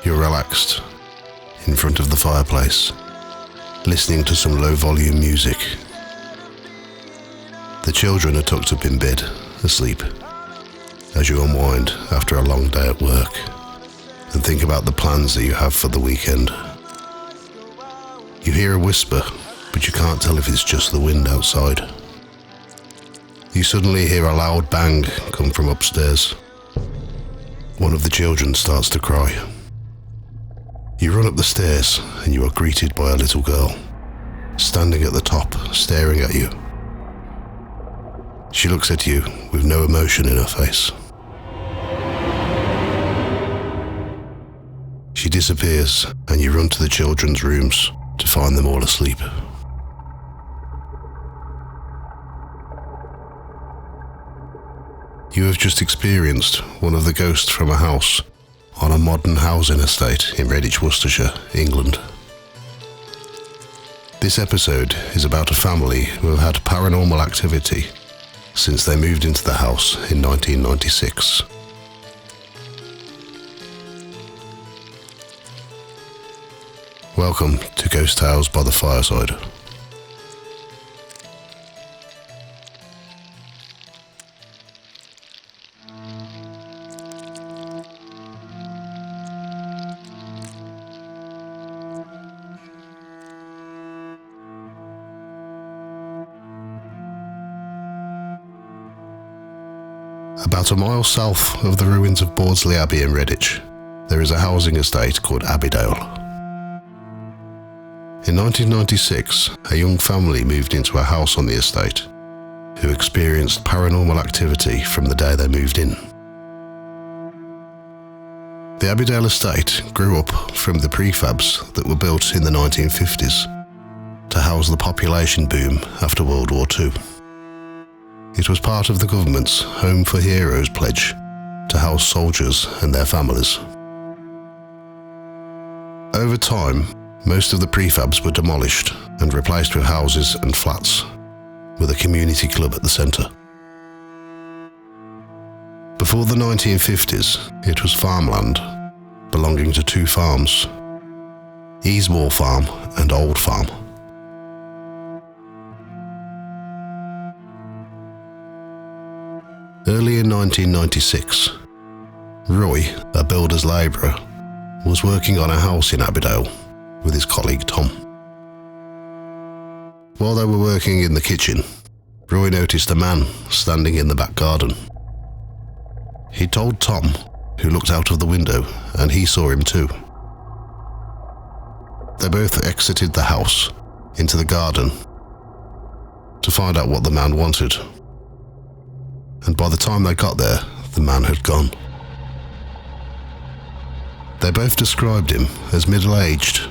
You're relaxed, in front of the fireplace, listening to some low-volume music. The children are tucked up in bed, asleep, as you unwind after a long day at work and think about the plans that you have for the weekend. You hear a whisper, but you can't tell if it's just the wind outside. You suddenly hear a loud bang come from upstairs. One of the children starts to cry. You run up the stairs and you are greeted by a little girl, standing at the top, staring at you. She looks at you with no emotion in her face. She disappears and you run to the children's rooms to find them all asleep. You have just experienced one of the ghosts from a house on a modern housing estate in Redditch, Worcestershire, England. This episode is about a family who have had paranormal activity since they moved into the house in 1996. Welcome to Ghost Tales by the Fireside. About a mile south of the ruins of Bawdsley Abbey in Redditch, there is a housing estate called Abbeydale. In 1996, a young family moved into a house on the estate who experienced paranormal activity from the day they moved in. The Abbeydale estate grew up from the prefabs that were built in the 1950s to house the population boom after World War II. It was part of the government's Home for Heroes pledge to house soldiers and their families. Over time, most of the prefabs were demolished and replaced with houses and flats, with a community club at the centre. Before the 1950s, it was farmland belonging to two farms, Easewall Farm and Old Farm. Early in 1996, Roy, a builder's labourer, was working on a house in Abbeydale with his colleague Tom. While they were working in the kitchen, Roy noticed a man standing in the back garden. He told Tom, who looked out of the window, and he saw him too. They both exited the house into the garden to find out what the man wanted. And by the time they got there, the man had gone. They both described him as middle-aged,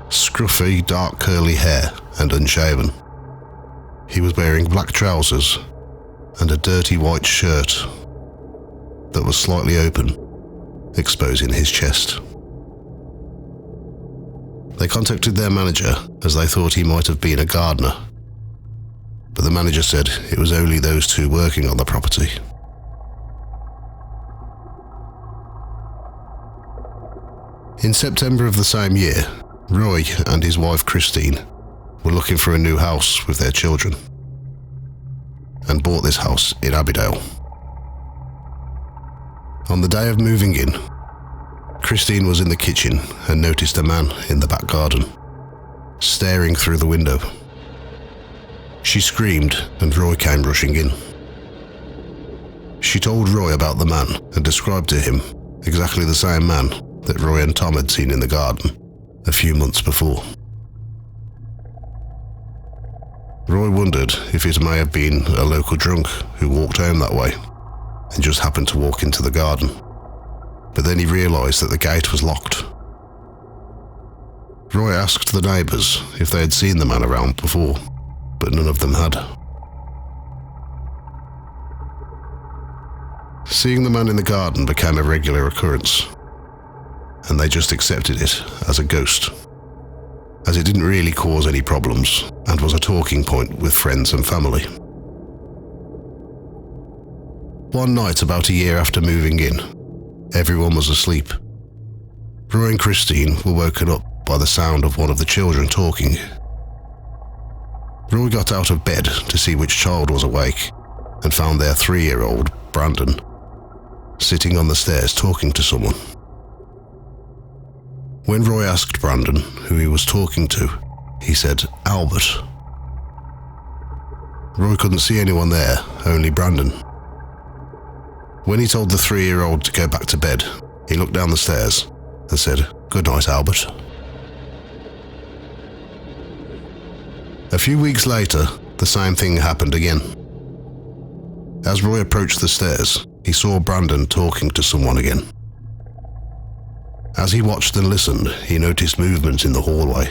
scruffy, dark curly hair and unshaven. He was wearing black trousers and a dirty white shirt that was slightly open, exposing his chest. They contacted their manager as they thought he might have been a gardener, but the manager said it was only those two working on the property. In September of the same year, Roy and his wife Christine were looking for a new house with their children and bought this house in Abbeydale. On the day of moving in, Christine was in the kitchen and noticed a man in the back garden, staring through the window. She screamed and Roy came rushing in. She told Roy about the man and described to him exactly the same man that Roy and Tom had seen in the garden a few months before. Roy wondered if it may have been a local drunk who walked home that way and just happened to walk into the garden, but then he realised that the gate was locked. Roy asked the neighbours if they had seen the man around before, but none of them had. Seeing the man in the garden became a regular occurrence, and they just accepted it as a ghost, as it didn't really cause any problems and was a talking point with friends and family. One night about a year after moving in, everyone was asleep. Roy and Christine were woken up by the sound of one of the children talking. Roy got out of bed to see which child was awake and found their 3-year-old, Brandon, sitting on the stairs talking to someone. When Roy asked Brandon who he was talking to, he said, "Albert." Roy couldn't see anyone there, only Brandon. When he told the 3-year-old to go back to bed, he looked down the stairs and said, "Good night, Albert." A few weeks later, the same thing happened again. As Roy approached the stairs, he saw Brandon talking to someone again. As he watched and listened, he noticed movement in the hallway.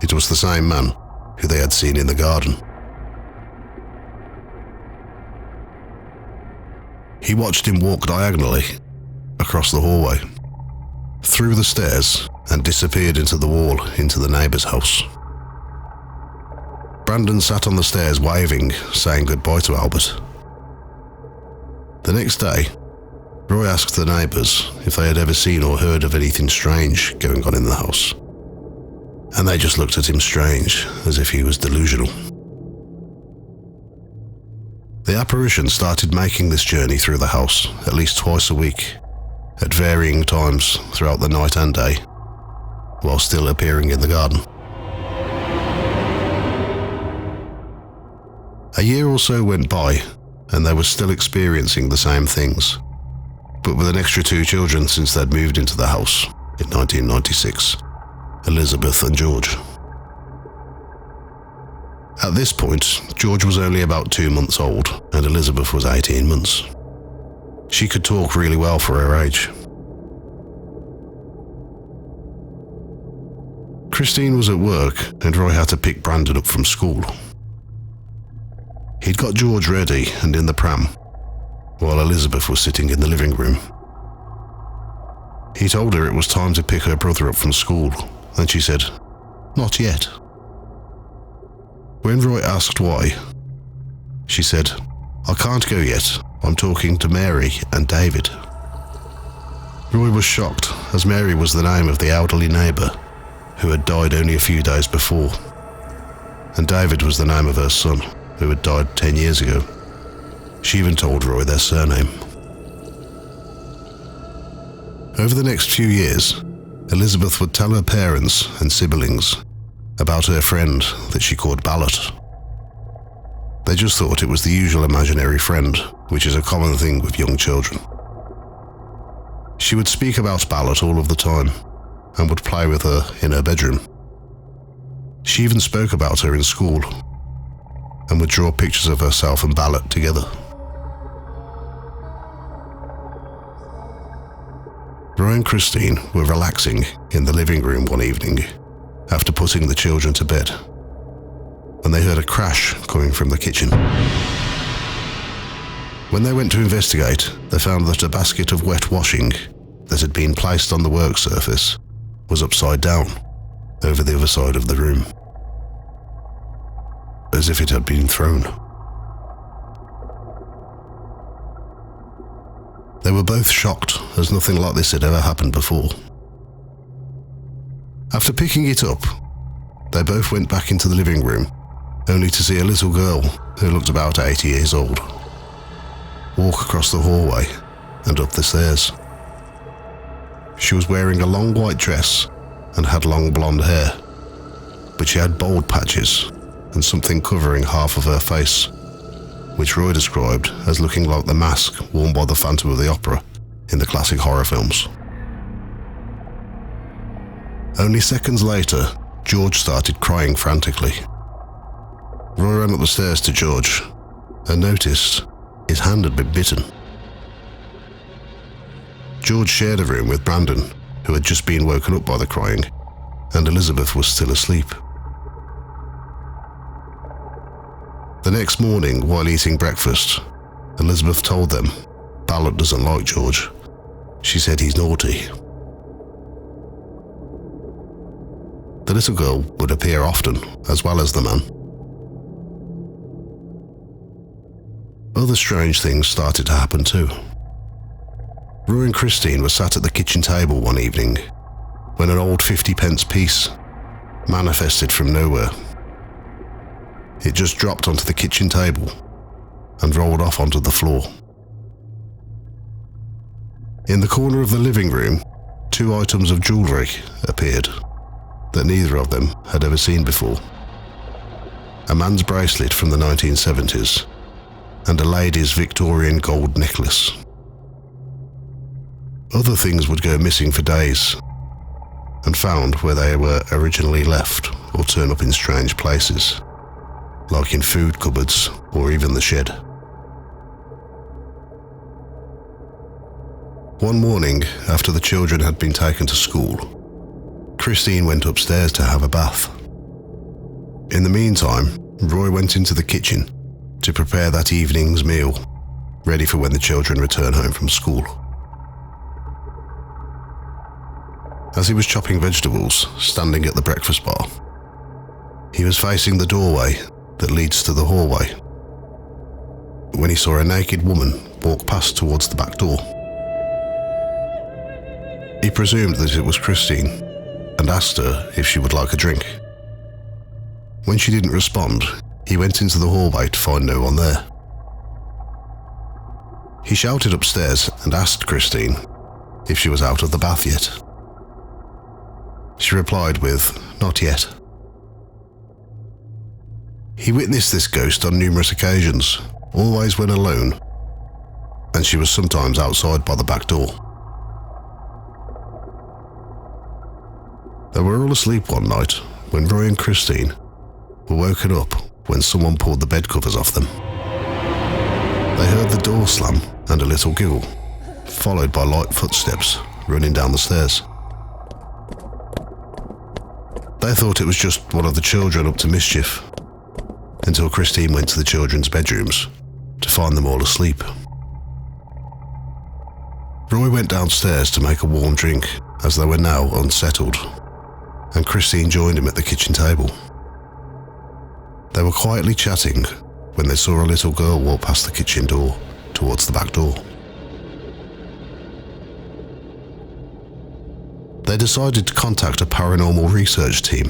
It was the same man who they had seen in the garden. He watched him walk diagonally across the hallway, through the stairs, and disappeared into the wall into the neighbour's house. Brandon sat on the stairs waving, saying goodbye to Albert. The next day, Roy asked the neighbours if they had ever seen or heard of anything strange going on in the house, and they just looked at him strange, as if he was delusional. The apparition started making this journey through the house at least twice a week, at varying times throughout the night and day, while still appearing in the garden. A year or so went by, and they were still experiencing the same things, but with an extra 2 children since they'd moved into the house in 1996, Elizabeth and George. At this point, George was only about 2 months old, and Elizabeth was 18 months. She could talk really well for her age. Christine was at work, and Roy had to pick Brandon up from school. He'd got George ready and in the pram, while Elizabeth was sitting in the living room. He told her it was time to pick her brother up from school, and she said, "Not yet." When Roy asked why, she said, "I can't go yet, I'm talking to Mary and David." Roy was shocked, as Mary was the name of the elderly neighbour who had died only a few days before, and David was the name of her son, who had died 10 years ago. She even told Roy their surname. Over the next few years, Elizabeth would tell her parents and siblings about her friend that she called Ballot. They just thought it was the usual imaginary friend, which is a common thing with young children. She would speak about Ballot all of the time, and would play with her in her bedroom. She even spoke about her in school, and would draw pictures of herself and Ballot together. Roy and Christine were relaxing in the living room one evening after putting the children to bed, when they heard a crash coming from the kitchen. When they went to investigate, they found that a basket of wet washing that had been placed on the work surface was upside down over the other side of the room, as if it had been thrown. They were both shocked, as nothing like this had ever happened before. After picking it up, they both went back into the living room, only to see a little girl who looked about 80 years old walk across the hallway and up the stairs. She was wearing a long white dress and had long blonde hair, but she had bald patches and something covering half of her face, which Roy described as looking like the mask worn by the Phantom of the Opera in the classic horror films. Only seconds later, George started crying frantically. Roy ran up the stairs to George and noticed his hand had been bitten. George shared a room with Brandon, who had just been woken up by the crying, and Elizabeth was still asleep. The next morning, while eating breakfast, Elizabeth told them Ballot doesn't like George. She said he's naughty. The little girl would appear often, as well as the man. Other strange things started to happen too. Roy and Christine were sat at the kitchen table one evening when an old 50p piece manifested from nowhere. It just dropped onto the kitchen table and rolled off onto the floor. In the corner of the living room, 2 items of jewellery appeared that neither of them had ever seen before. A man's bracelet from the 1970s and a lady's Victorian gold necklace. Other things would go missing for days and found where they were originally left or turn up in strange places, like in food cupboards or even the shed. One morning, after the children had been taken to school, Christine went upstairs to have a bath. In the meantime, Roy went into the kitchen to prepare that evening's meal, ready for when the children return home from school. As he was chopping vegetables, standing at the breakfast bar, he was facing the doorway that leads to the hallway when he saw a naked woman walk past towards the back door. He presumed that it was Christine and asked her if she would like a drink. When she didn't respond, he went into the hallway to find no one there. He shouted upstairs and asked Christine if she was out of the bath yet. She replied with, "Not yet." He witnessed this ghost on numerous occasions, always when alone, and she was sometimes outside by the back door. They were all asleep one night when Roy and Christine were woken up when someone pulled the bed covers off them. They heard the door slam and a little giggle, followed by light footsteps running down the stairs. They thought it was just one of the children up to mischief, until Christine went to the children's bedrooms to find them all asleep. Roy went downstairs to make a warm drink as they were now unsettled, and Christine joined him at the kitchen table. They were quietly chatting when they saw a little girl walk past the kitchen door towards the back door. They decided to contact a paranormal research team,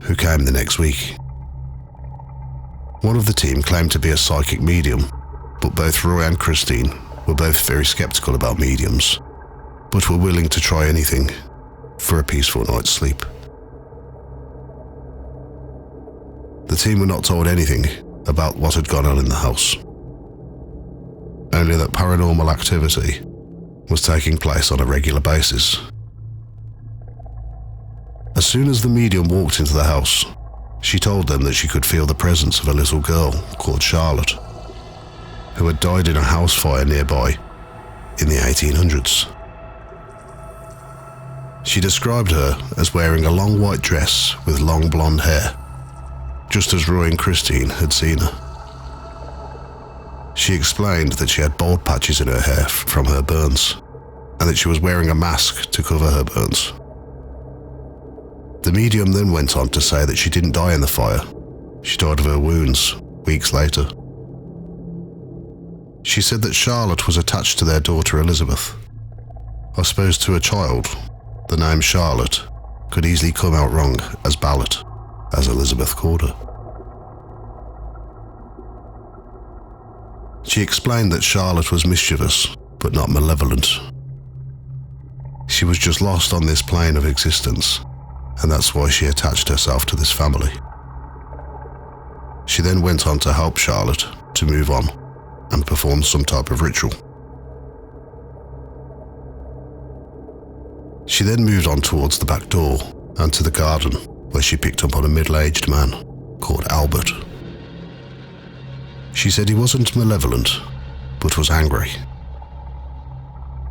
who came the next week. One of the team claimed to be a psychic medium, but both Roy and Christine were both very skeptical about mediums, but were willing to try anything for a peaceful night's sleep. The team were not told anything about what had gone on in the house, only that paranormal activity was taking place on a regular basis. As soon as the medium walked into the house, she told them that she could feel the presence of a little girl called Charlotte, who had died in a house fire nearby in the 1800s. She described her as wearing a long white dress with long blonde hair, just as Roy and Christine had seen her. She explained that she had bald patches in her hair from her burns, and that she was wearing a mask to cover her burns. The medium then went on to say that she didn't die in the fire. She died of her wounds weeks later. She said that Charlotte was attached to their daughter Elizabeth. I suppose to a child, the name Charlotte could easily come out wrong as Ballot, as Elizabeth called her. She explained that Charlotte was mischievous, but not malevolent. She was just lost on this plane of existence, and that's why she attached herself to this family. She then went on to help Charlotte to move on and perform some type of ritual. She then moved on towards the back door and to the garden, where she picked up on a middle-aged man called Albert. She said he wasn't malevolent, but was angry.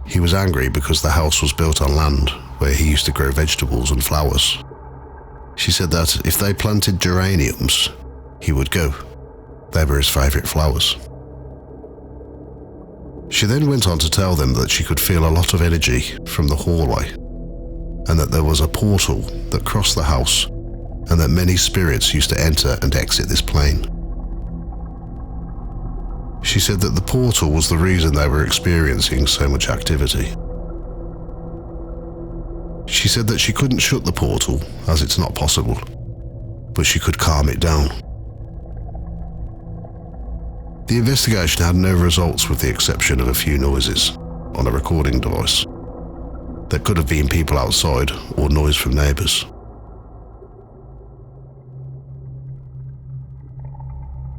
He was angry because the house was built on land where he used to grow vegetables and flowers. She said that if they planted geraniums, he would go. They were his favourite flowers. She then went on to tell them that she could feel a lot of energy from the hallway, and that there was a portal that crossed the house, and that many spirits used to enter and exit this plane. She said that the portal was the reason they were experiencing so much activity. She said that she couldn't shut the portal, as it's not possible, but she could calm it down. The investigation had no results with the exception of a few noises on a recording device. That could have been people outside or noise from neighbours.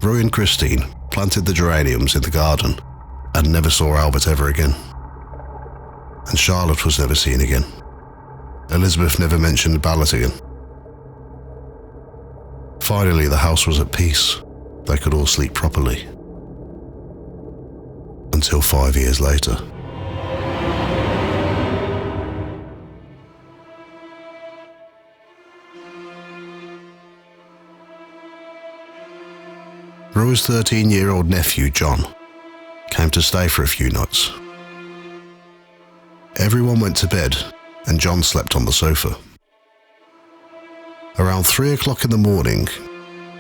Roy and Christine planted the geraniums in the garden and never saw Albert ever again. And Charlotte was never seen again. Elizabeth never mentioned Ballot again. Finally, the house was at peace. They could all sleep properly. Until 5 years later. Roy's 13-year-old nephew, John, came to stay for a few nights. Everyone went to bed and John slept on the sofa. Around 3 o'clock in the morning,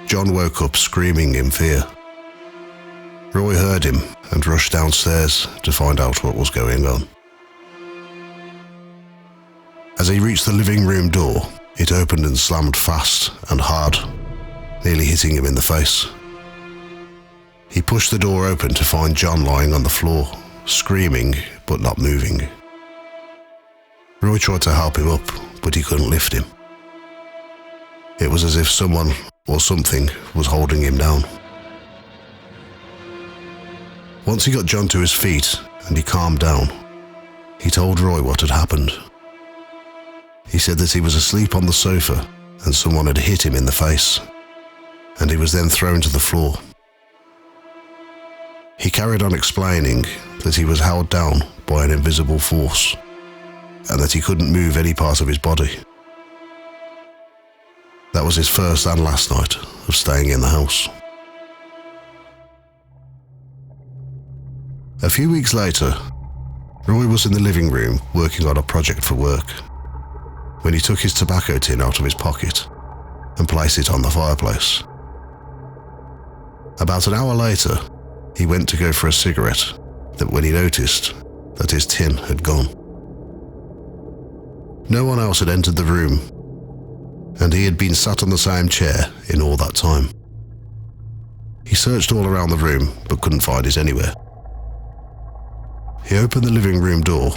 John woke up screaming in fear. Roy heard him and rushed downstairs to find out what was going on. As he reached the living room door, it opened and slammed fast and hard, nearly hitting him in the face. He pushed the door open to find John lying on the floor, screaming but not moving. Roy tried to help him up, but he couldn't lift him. It was as if someone or something was holding him down. Once he got John to his feet and he calmed down, he told Roy what had happened. He said that he was asleep on the sofa and someone had hit him in the face, and he was then thrown to the floor. He carried on explaining that he was held down by an invisible force and that he couldn't move any part of his body. That was his first and last night of staying in the house. A few weeks later, Roy was in the living room working on a project for work when he took his tobacco tin out of his pocket and placed it on the fireplace. About an hour later, he went to go for a cigarette when he noticed that his tin had gone. No one else had entered the room, and he had been sat on the same chair in all that time. He searched all around the room but couldn't find it anywhere. He opened the living room door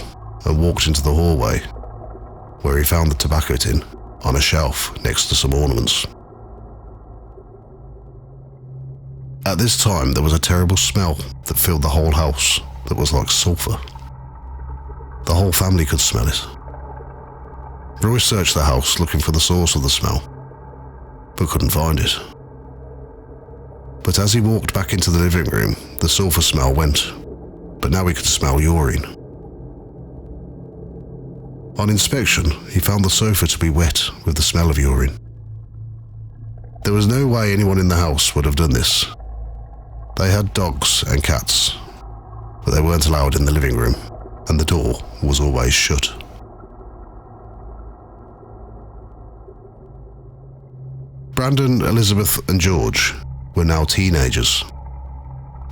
and walked into the hallway, where he found the tobacco tin on a shelf next to some ornaments. At this time, there was a terrible smell that filled the whole house that was like sulphur. The whole family could smell it. Roy searched the house looking for the source of the smell, but couldn't find it. But as he walked back into the living room, the sulphur smell went, but now he could smell urine. On inspection, he found the sofa to be wet with the smell of urine. There was no way anyone in the house would have done this. They had dogs and cats, but they weren't allowed in the living room, and the door was always shut. Brandon, Elizabeth, and George were now teenagers,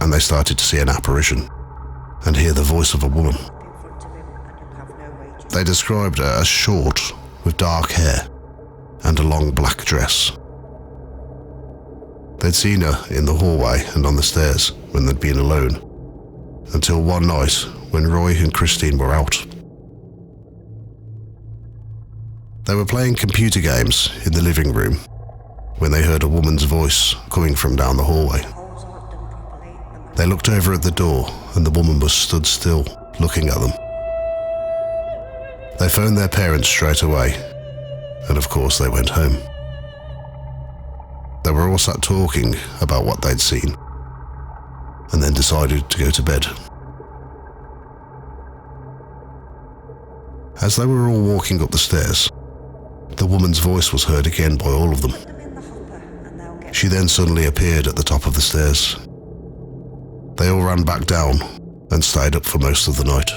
and they started to see an apparition and hear the voice of a woman. They described her as short, with dark hair and a long black dress. They'd seen her in the hallway and on the stairs when they'd been alone, until one night when Roy and Christine were out. They were playing computer games in the living room when they heard a woman's voice coming from down the hallway. They looked over at the door and the woman was stood still, looking at them. They phoned their parents straight away, and of course they went home. They were all sat talking about what they'd seen, and then decided to go to bed. As they were all walking up the stairs, the woman's voice was heard again by all of them. She then suddenly appeared at the top of the stairs. They all ran back down and stayed up for most of the night.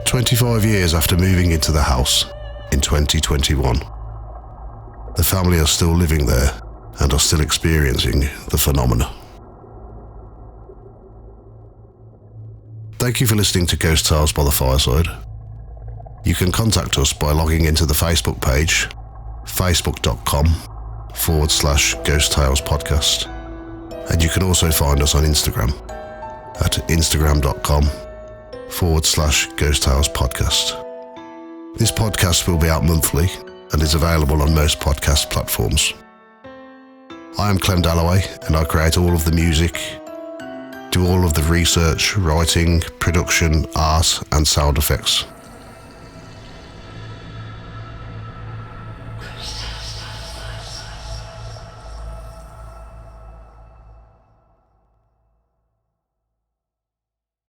25 years after moving into the house in 2021, the family are still living there and are still experiencing the phenomena. Thank you for listening to Ghost Tales by the Fireside. You can contact us by logging into the Facebook page, facebook.com/Ghost Tales Podcast. And you can also find us on Instagram at instagram.com/Ghost Tales Podcast. This podcast will be out monthly and is available on most podcast platforms. I am Clem Dalloway, and I create all of the music, do all of the research, writing, production, art and sound effects